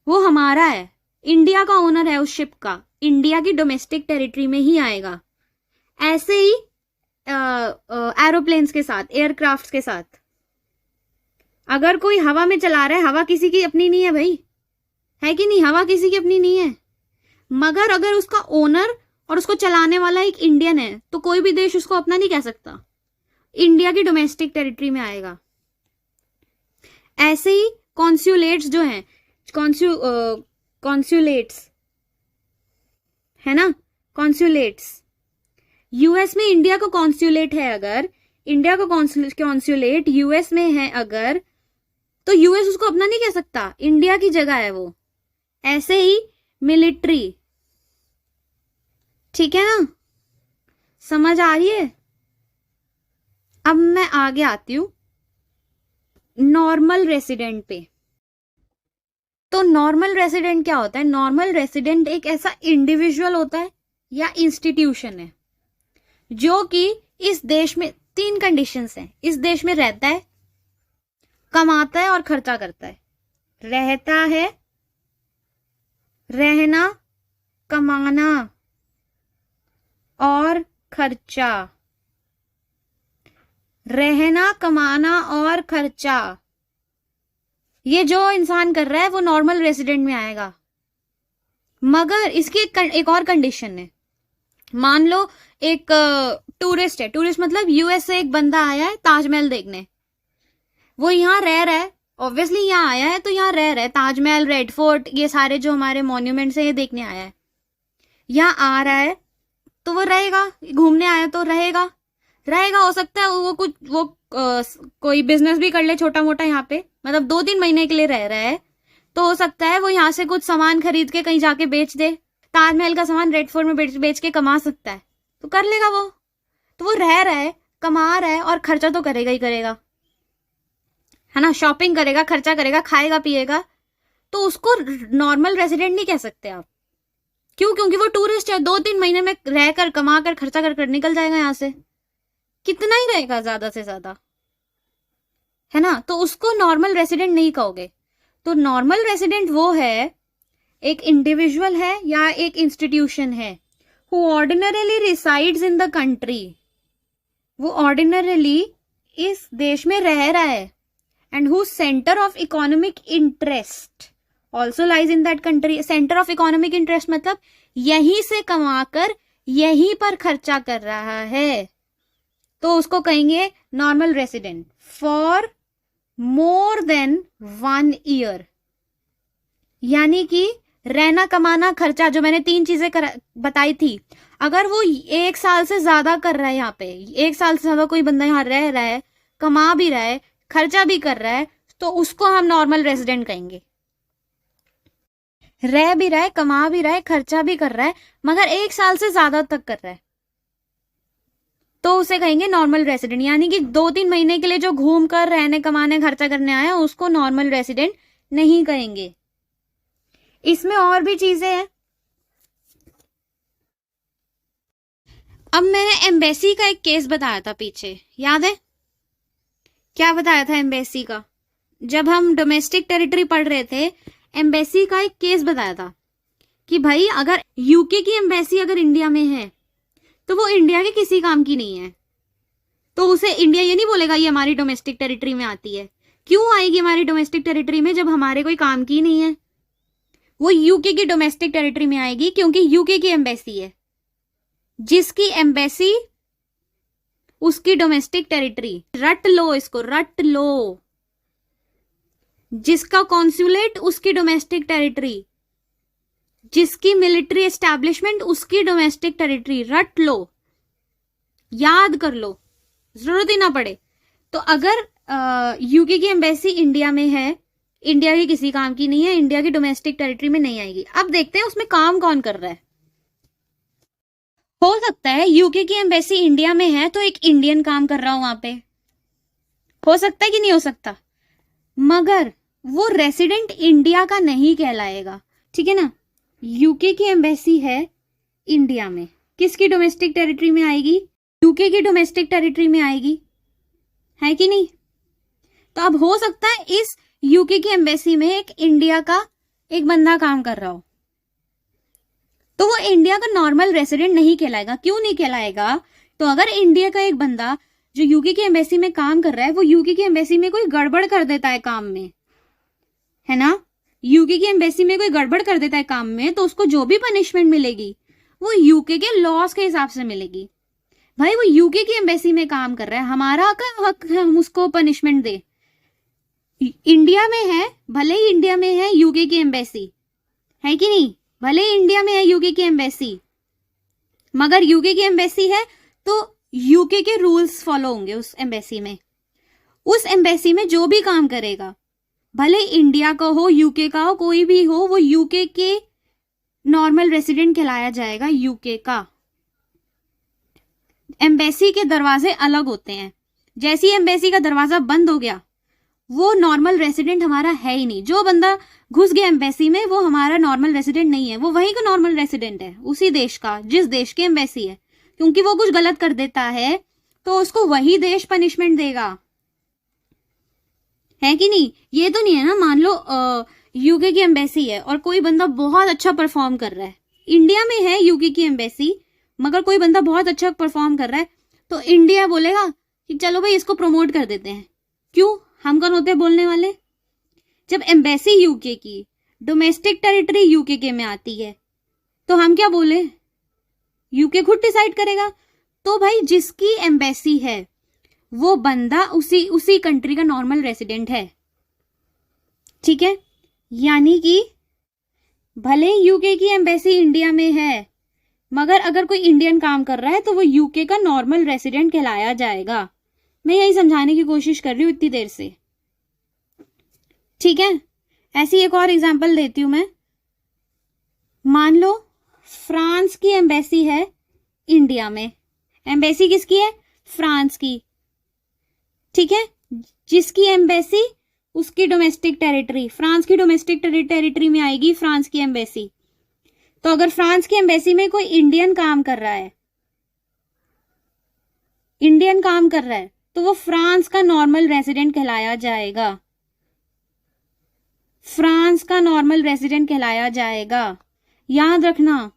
वो हमारा है, इंडिया का ओनर है उस शिप का, इंडिया की डोमेस्टिक टेरिटरी में ही आएगा। ऐसे ही एरोप्लेन्स के साथ, एयरक्राफ्ट्स के साथ, अगर कोई हवा में चला रहा है, हवा किसी की अपनी नहीं है भाई, है कि नहीं? हवा किसी की अपनी नहीं है, मगर अगर उसका ओनर और उसको चलाने वाला एक इंडियन है तो कोई भी देश उसको अपना नहीं कह सकता, इंडिया की डोमेस्टिक टेरिटरी में आएगा। ऐसे ही कॉन्सुलेट्स जो हैं, कॉन्सुलेट्स है ना, कॉन्सुलेट्स, यूएस में इंडिया का कॉन्सुलेट है, अगर इंडिया का कॉन्सुलेट यूएस में है अगर, तो यूएस उसको अपना नहीं कह सकता, इंडिया की जगह है वो। ऐसे ही मिलिट्री, ठीक है ना, समझ आ रही है? अब मैं आगे आती हूं नॉर्मल रेसिडेंट पे। तो नॉर्मल रेसिडेंट क्या होता है? नॉर्मल रेसिडेंट एक ऐसा इंडिविजुअल होता है या इंस्टीट्यूशन है जो कि इस देश में 3 कंडीशंस हैं। इस देश में रहता है, कमाता है और खर्चा करता है। रहता है, रहना, कमाना और खर्चा। रहना, कमाना और खर्चा, ये जो इंसान कर रहा है वो नॉर्मल रेसिडेंट में आएगा। मगर इसकी एक और कंडीशन है। मान लो एक टूरिस्ट है, टूरिस्ट मतलब यूएस से एक बंदा आया है ताजमहल देखने, वो यहाँ रह रहा है, ऑब्वियसली यहाँ आया है तो यहाँ रह रहा है, ताजमहल, रेड फोर्ट, ये सारे जो हमारे मॉन्यूमेंट्स हैं ये देखने आया है, यहाँ आ रहा है तो वो रहेगा, घूमने आया तो रहेगा। हो सकता है वो कोई बिजनेस भी कर ले छोटा मोटा यहाँ पे, मतलब 2-3 महीने के लिए रह रहा है, तो हो सकता है वो यहाँ से कुछ सामान खरीद के कहीं जाके बेच दे ताजमहल का सामान रेड फोर्ट में बेच के कमा सकता है तो कर लेगा वो। तो वो रह रहा है, कमा रहा है और खर्चा तो करेगा ही करेगा, है ना। शॉपिंग करेगा, खर्चा करेगा, खाएगा पिएगा, तो उसको नॉर्मल रेसिडेंट नहीं कह सकते आप। क्यों? क्योंकि वो टूरिस्ट है, 2-3 महीने में रहकर कमा कर खर्चा कर निकल जाएगा यहाँ से। कितना ही रहेगा, ज्यादा से ज्यादा, है ना। तो उसको नॉर्मल रेसिडेंट नहीं कहोगे। तो नॉर्मल रेसिडेंट वो है, एक इंडिविजुअल है या एक इंस्टीट्यूशन है who ordinarily resides in the country, वो ऑर्डिनरीली इस देश में रह रहा है, and who centre of economic interest also lies in that country. Centre of economic interest मतलब यहीं से कमाकर यहीं पर खर्चा कर रहा है, तो उसको कहेंगे normal resident for more than 1 year. यानी कि रहना, कमाना, खर्चा, जो मैंने 3 चीजें बताई थी, अगर वो 1 साल से ज्यादा कर रहा है यहाँ पे, 1 साल से ज्यादा कोई बंदा यहाँ रह रहा है, कमा भी रहा है, खर्चा भी कर रहा है, तो उसको हम नॉर्मल रेसिडेंट कहेंगे। रह भी रहा है, कमा भी रहा है, खर्चा भी कर रहा है, मगर 1 साल से ज्यादा तक कर रहा है, तो उसे कहेंगे नॉर्मल रेसिडेंट। यानी कि 2-3 महीने के लिए जो घूम कर रहने, कमाने, खर्चा करने आया, उसको नॉर्मल रेसिडेंट नहीं कहेंगे। इसमें और भी चीजें हैं। अब मैंने एम्बेसी का एक केस बताया था पीछे, याद है? क्या बताया था एम्बेसी का? जब हम डोमेस्टिक टेरिटरी पढ़ रहे थे, एम्बेसी का एक केस बताया था कि भाई अगर यूके की एम्बेसी अगर इंडिया में है तो वो इंडिया के किसी काम की नहीं है, तो उसे इंडिया ये नहीं बोलेगा ये हमारी डोमेस्टिक टेरिटरी में आती है। क्यों आएगी हमारी डोमेस्टिक टेरिटरी में जब हमारे कोई काम की नहीं है? वो यूके की डोमेस्टिक टेरिटरी में आएगी क्योंकि यूके की एम्बेसी है। जिसकी एम्बेसी उसकी डोमेस्टिक टेरिटरी, रट लो इसको, रट लो। जिसका कॉन्सुलेट उसकी डोमेस्टिक टेरिटरी, जिसकी मिलिट्री एस्टैब्लिशमेंट उसकी डोमेस्टिक टेरिटरी, रट लो, याद कर लो, जरूरत ही ना पड़े। तो अगर यूके की एम्बेसी इंडिया में है, इंडिया की किसी काम की नहीं है, इंडिया की डोमेस्टिक टेरिटरी में नहीं आएगी। अब देखते हैं उसमें काम कौन कर रहा है। हो सकता है यूके की एम्बेसी इंडिया में है तो एक इंडियन काम कर रहा हो वहां पे, हो सकता है कि नहीं हो सकता, मगर वो रेसिडेंट इंडिया का नहीं कहलाएगा, ठीक है ना। यूके की एम्बेसी है इंडिया में, किसकी डोमेस्टिक टेरिटरी में आएगी? यूके की डोमेस्टिक टेरिटरी में आएगी, है कि नहीं। तो अब हो सकता है इस यूके की एम्बेसी में एक इंडिया का एक बंदा काम कर रहा हो, तो वो इंडिया का नॉर्मल रेसिडेंट नहीं कहलाएगा। क्यों नहीं कहलाएगा? तो अगर इंडिया का एक बंदा जो यूके की एम्बेसी में काम कर रहा है, वो यूके की एम्बेसी में कोई गड़बड़ कर देता है काम में, है ना, यूके की एम्बेसी में कोई गड़बड़ कर देता है काम में, तो उसको जो भी पनिशमेंट मिलेगी वो यूके के लॉस के हिसाब से मिलेगी। भाई वो यूके की एम्बेसी में काम कर रहा है, हमारा क्या हक है हम उसको पनिशमेंट दे? इंडिया में है, भले ही इंडिया में है यूके की एम्बेसी, है कि नहीं, भले ही इंडिया में है यूके की एम्बेसी, मगर यूके की एम्बेसी है तो यूके के रूल्स फॉलो होंगे उस एम्बेसी में। उस एम्बेसी में जो भी काम करेगा, भले इंडिया का हो, यूके का हो, कोई भी हो, वो यूके के नॉर्मल रेसिडेंट कहलाया जाएगा। यूके का एम्बेसी के दरवाजे अलग होते हैं, जैसे ही एम्बेसी का दरवाजा बंद हो गया वो नॉर्मल रेसिडेंट हमारा है ही नहीं। जो बंदा घुस गया एम्बेसी में वो हमारा नॉर्मल रेसिडेंट नहीं है, वो वहीं का नॉर्मल रेसिडेंट है, उसी देश का जिस देश की एम्बेसी है। क्योंकि वो कुछ गलत कर देता है तो उसको वही देश पनिशमेंट देगा, है कि नहीं। ये तो नहीं है ना, मान लो यूके की एम्बेसी है और कोई बंदा बहुत अच्छा परफॉर्म कर रहा है, इंडिया में है यूके की एम्बेसी मगर कोई बंदा बहुत अच्छा परफॉर्म कर रहा है, तो इंडिया बोलेगा कि चलो भाई इसको प्रमोट कर देते हैं। क्यों? हम कौन होते हैं बोलने वाले? जब एम्बेसी यूके की, डोमेस्टिक टेरिटरी यूके के में आती है, तो हम क्या बोले? यूके खुद डिसाइड करेगा। तो भाई जिसकी एम्बेसी है वो बंदा उसी कंट्री का नॉर्मल रेसिडेंट है, ठीक है। यानी कि भले यूके की एम्बेसी इंडिया में है, मगर अगर कोई इंडियन काम कर रहा है तो वो यूके का नॉर्मल रेसिडेंट कहलाया जाएगा। मैं यही समझाने की कोशिश कर रही हूँ इतनी देर से, ठीक है। ऐसी एक और एग्जांपल देती हूं मैं। मान लो फ्रांस की एम्बेसी है इंडिया में। एम्बेसी किसकी है? फ्रांस की। ठीक है, जिसकी एम्बेसी उसकी डोमेस्टिक टेरिटरी, फ्रांस की डोमेस्टिक टेरिटरी में आएगी फ्रांस की एम्बेसी। तो अगर फ्रांस की एम्बेसी में कोई इंडियन काम कर रहा है, इंडियन काम कर रहा है, तो वो फ्रांस का नॉर्मल रेजिडेंट कहलाया जाएगा। फ्रांस का नॉर्मल रेजिडेंट कहलाया जाएगा, याद रखना।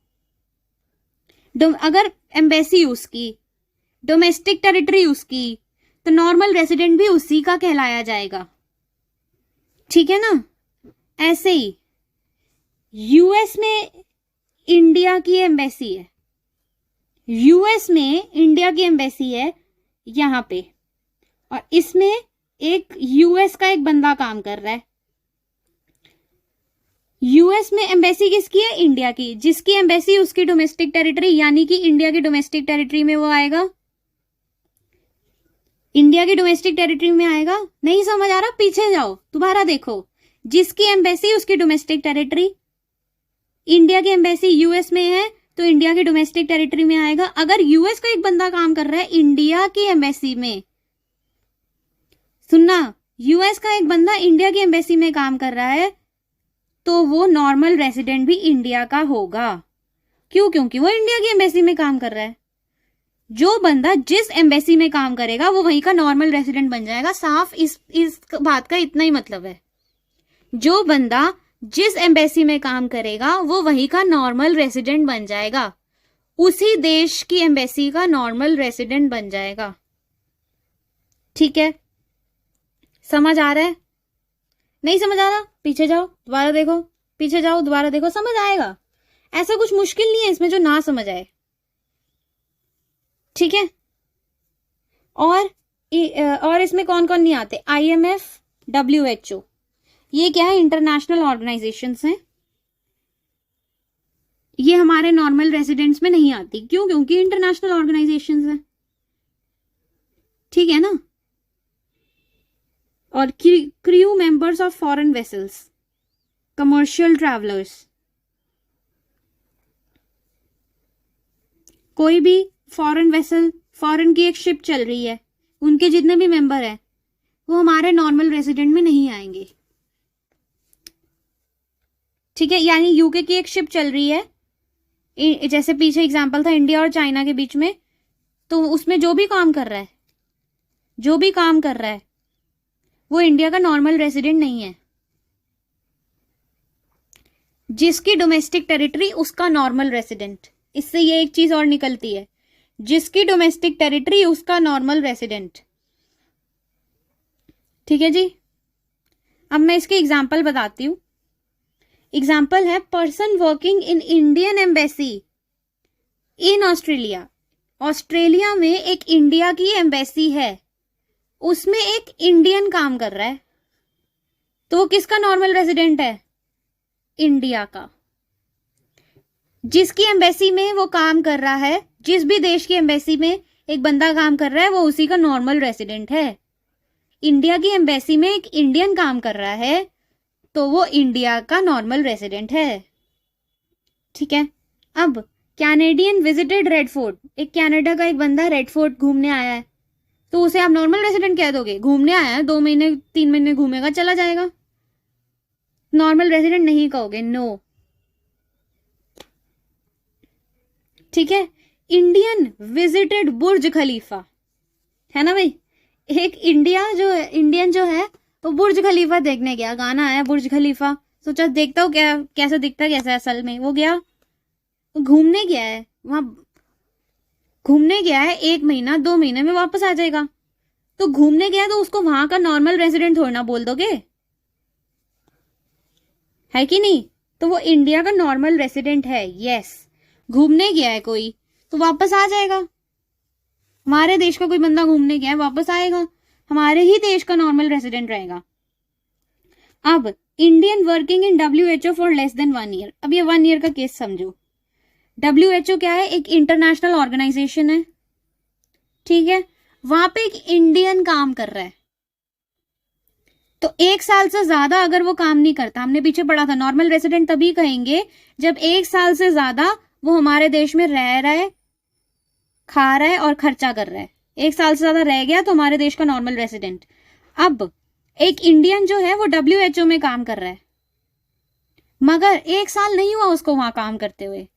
अगर एम्बेसी उसकी, डोमेस्टिक टेरिटरी उसकी, तो नॉर्मल रेजिडेंट भी उसी का कहलाया जाएगा। ठीक है ना? ऐसे ही यूएस में इंडिया की एम्बेसी है, यूएस में इंडिया की एम्बेसी है यहां पे, और इसमें एक यूएस का एक बंदा काम कर रहा है। यूएस में एम्बेसी किसकी है? इंडिया की। जिसकी एम्बेसी उसकी डोमेस्टिक टेरिटरी, यानी कि इंडिया की डोमेस्टिक टेरिटरी में वो आएगा, इंडिया की डोमेस्टिक टेरिटरी में आएगा। नहीं समझ आ रहा? पीछे जाओ, दोबारा देखो। जिसकी एम्बेसी उसकी डोमेस्टिक टेरिटरी, इंडिया की एम्बेसी यूएस में है तो इंडिया की डोमेस्टिक टेरिटरी में आएगा। अगर यूएस का एक बंदा काम कर रहा है इंडिया की एम्बेसी में, सुनना, यूएस का एक बंदा इंडिया की एम्बेसी में काम कर रहा है, तो वो नॉर्मल रेजिडेंट भी इंडिया का होगा। क्यों? क्योंकि वो इंडिया की एम्बेसी में काम कर रहा है। जो बंदा जिस एम्बेसी में काम करेगा वो वहीं का नॉर्मल रेजिडेंट बन जाएगा। साफ इस बात का इतना ही मतलब है, जो बंदा जिस एम्बेसी में काम करेगा वो वहीं का नॉर्मल रेजिडेंट बन जाएगा, उसी देश की एम्बेसी का नॉर्मल रेजिडेंट बन जाएगा। ठीक है, समझ आ रहा है? नहीं समझ आ रहा? पीछे जाओ, दोबारा देखो, पीछे जाओ, दोबारा देखो, समझ आएगा। ऐसा कुछ मुश्किल नहीं है इसमें जो ना समझ आए। ठीक है, और इसमें कौन कौन नहीं आते? IMF, WHO, ये क्या है? इंटरनेशनल ऑर्गेनाइजेशंस हैं। ये हमारे नॉर्मल रेजिडेंट्स में नहीं आती। क्यों? क्योंकि इंटरनेशनल ऑर्गेनाइजेशंस हैं। ठीक है ना? और crew members of foreign vessels, commercial travellers, कोई भी फॉरेन वेसल, फॉरेन की एक शिप चल रही है, उनके जितने भी मेंबर हैं वो हमारे नॉर्मल रेजिडेंट में नहीं आएंगे। ठीक है, यानी यूके की एक शिप चल रही है, जैसे पीछे एग्जांपल था इंडिया और चाइना के बीच में, तो उसमें जो भी काम कर रहा है, जो भी काम कर रहा है वो इंडिया का नॉर्मल रेजिडेंट नहीं है। जिसकी डोमेस्टिक टेरिटरी उसका नॉर्मल रेजिडेंट। इससे ये एक चीज और निकलती है, जिसकी डोमेस्टिक टेरिटरी उसका नॉर्मल रेजिडेंट। ठीक है जी, अब मैं इसके एग्जाम्पल बताती हूं। एग्जाम्पल है, person working in Indian embassy in Australia. Australia में एक इंडिया की एम्बेसी है, उसमें एक इंडियन काम कर रहा है, तो वो किसका नॉर्मल रेजिडेंट है? इंडिया का। जिसकी एम्बेसी में वो काम कर रहा है, जिस भी देश की एम्बेसी में एक बंदा काम कर रहा है, वो उसी का नॉर्मल रेजिडेंट है। इंडिया की एम्बेसी में एक इंडियन काम कर रहा है, तो वो इंडिया का नॉर्मल रेजिडेंट है। ठीक है, अब कैनेडियन विजिटेड रेड फोर्ट, एक कनाडा का एक बंदा रेड फोर्ट घूमने आया है, तो उसे आप नॉर्मल रेजिडेंट कह दोगे? घूमने आया है, 2 महीने 3 महीने घूमेगा, चला जाएगा। नॉर्मल रेजिडेंट नहीं कहोगे, नो। ठीक है, इंडियन विजिटेड बुर्ज खलीफा, है ना भाई? एक इंडियन जो है वो बुर्ज खलीफा देखने गया, गाना आया बुर्ज खलीफा, सोचा देखता हूँ क्या कैसा दिखता, कैसा है असल में। वो गया, घूमने गया है, वहां घूमने गया है, 1 महीना 2 महीने में वापस आ जाएगा। तो घूमने गया तो उसको वहां का नॉर्मल रेजिडेंट थोड़ा ना बोल दोगे, है कि नहीं? तो वो इंडिया का नॉर्मल रेजिडेंट है। यस, घूमने गया है कोई तो वापस आ जाएगा। हमारे देश का कोई बंदा घूमने गया है, वापस आएगा, हमारे ही देश का नॉर्मल रेजिडेंट रहेगा। अब Indian working in WHO for less than 1 year. अब ये 1 ईयर का केस समझो। WHO क्या है? एक इंटरनेशनल ऑर्गेनाइजेशन है। ठीक है, वहां पे एक इंडियन काम कर रहा है, तो 1 साल से ज्यादा अगर वो काम नहीं करता, हमने पीछे पढ़ा था नॉर्मल रेजिडेंट तभी कहेंगे जब 1 साल से ज्यादा वो हमारे देश में रह रहा है, खा रहा है और खर्चा कर रहा है, 1 साल से ज्यादा रह गया तो हमारे देश का नॉर्मल रेसिडेंट। अब एक इंडियन जो है वो WHO में काम कर रहा है, मगर 1 साल नहीं हुआ उसको वहां काम करते हुए,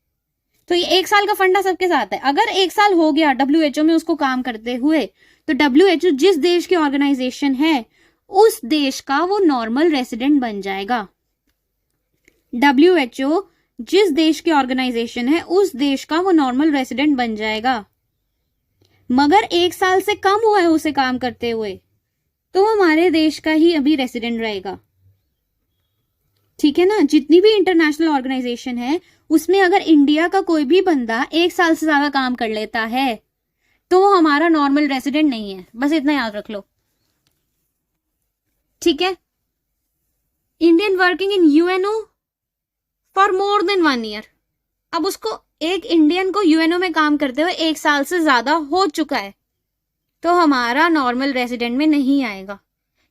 तो ये 1 साल का फंडा सबके साथ है। अगर 1 साल हो गया WHO में उसको काम करते हुए, तो WHO जिस देश की ऑर्गेनाइजेशन है उस देश का वो नॉर्मल रेसिडेंट बन जाएगा। WHO जिस देश की ऑर्गेनाइजेशन है उस देश का वो नॉर्मल रेसिडेंट बन जाएगा, मगर 1 साल से कम हुआ है उसे काम करते हुए, तो हमारे देश का ही अभी रेसिडेंट रहेगा। ठीक है ना। जितनी भी इंटरनेशनल ऑर्गेनाइजेशन है उसमें अगर इंडिया का कोई भी बंदा 1 साल से ज्यादा काम कर लेता है तो वो हमारा नॉर्मल रेसिडेंट नहीं है, बस इतना याद रख लो। ठीक है। Indian working in UNO for more than 1 year. अब उसको, एक इंडियन को UNO में काम करते हुए 1 साल से ज्यादा हो चुका है, तो हमारा नॉर्मल रेसिडेंट में नहीं आएगा।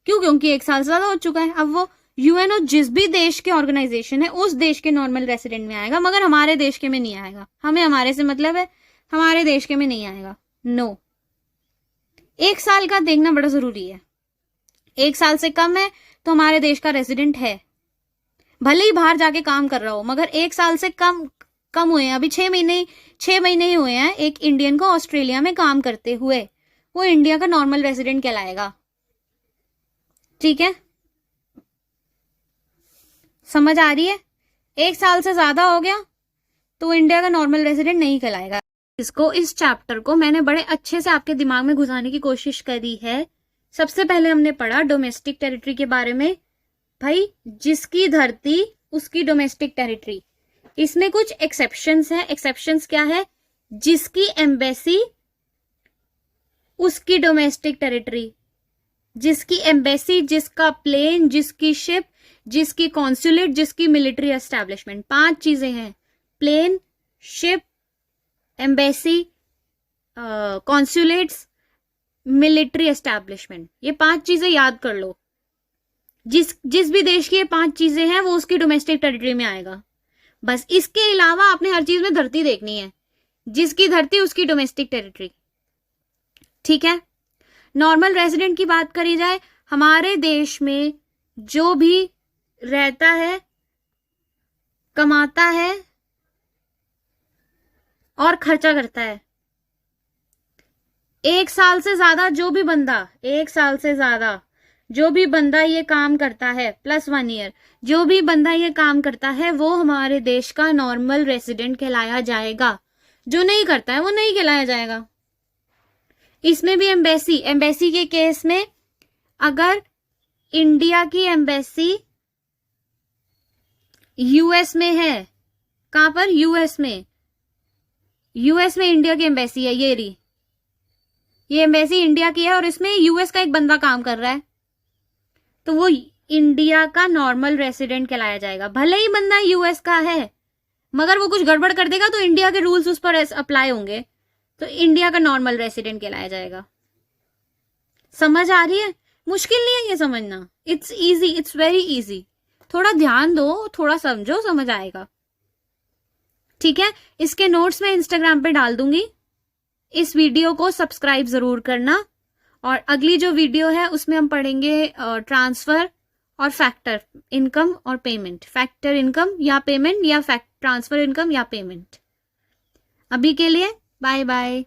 क्यों? क्योंकि 1 साल से ज्यादा हो चुका है। अब वो UNO जिस भी देश के ऑर्गेनाइजेशन है उस देश के नॉर्मल रेसिडेंट में आएगा, मगर हमारे देश के में नहीं आएगा। हमें हमारे से मतलब है, हमारे देश के में नहीं आएगा। नो, 1 साल का देखना बड़ा जरूरी है। 1 साल से कम है तो हमारे देश का रेसिडेंट है, भले ही बाहर जाके काम कर रहा हो, मगर 1 साल से कम हुए हैं, अभी 6 महीने ही हुए हैं एक इंडियन को ऑस्ट्रेलिया में काम करते हुए, वो इंडिया का नॉर्मल रेसिडेंट कहलाएगा। ठीक है, समझ आ रही है? 1 साल से ज्यादा हो गया तो इंडिया का नॉर्मल रेसिडेंट नहीं कहलाएगा। इस चैप्टर को मैंने बड़े अच्छे से आपके दिमाग में घुसाने की कोशिश करी है। सबसे पहले हमने पढ़ा डोमेस्टिक टेरिटरी के बारे में। भाई, जिसकी धरती उसकी डोमेस्टिक टेरिटरी। इसमें कुछ एक्सेप्शंस हैं। एक्सेप्शंस क्या है? जिसकी एम्बेसी उसकी डोमेस्टिक टेरिटरी, जिसकी एम्बेसी, जिसका प्लेन, जिसकी शिप, जिसकी कॉन्सुलेट, जिसकी मिलिट्री एस्टैब्लिशमेंट। 5 चीजें हैं। Plane, ship, embassy, consulates, military establishment. ये 5 चीजें याद कर लो। जिस भी देश की ये 5 चीजें हैं वो उसकी डोमेस्टिक टेरिटरी में आएगा। बस इसके अलावा आपने हर चीज में धरती देखनी है। जिसकी धरती उसकी डोमेस्टिक टेरिटरी। ठीक है। नॉर्मल रेसिडेंट की बात करी जाए, हमारे देश में जो भी रहता है, कमाता है और खर्चा करता है, 1 साल से ज्यादा जो भी बंदा, 1 साल से ज्यादा जो भी बंदा ये काम करता है, प्लस 1 ईयर जो भी बंदा ये काम करता है, वो हमारे देश का नॉर्मल रेसिडेंट कहलाया जाएगा। जो नहीं करता है वो नहीं कहलाया जाएगा। इसमें भी एम्बेसी के केस में, अगर इंडिया की एम्बेसी US में है, कहां पर? US में इंडिया की एम्बेसी है, ये एम्बेसी इंडिया की है और इसमें US का एक बंदा काम कर रहा है, तो वो इंडिया का नॉर्मल रेसिडेंट कहलाया जाएगा। भले ही बंदा US का है, मगर वो कुछ गड़बड़ कर देगा तो इंडिया के रूल्स उस पर अप्लाई होंगे, तो इंडिया का नॉर्मल रेसिडेंट कहलाया जाएगा। समझ आ रही है? मुश्किल नहीं है ये समझना। It's easy, it's very easy. थोड़ा ध्यान दो, थोड़ा समझो, समझ आएगा। ठीक है। इसके नोट्स मैं इंस्टाग्राम पे डाल दूंगी। इस वीडियो को सब्सक्राइब जरूर करना। और अगली जो वीडियो है उसमें हम पढ़ेंगे ट्रांसफर और फैक्टर इनकम और पेमेंट। फैक्टर इनकम या पेमेंट, या ट्रांसफर इनकम या पेमेंट। अभी के लिए बाय बाय।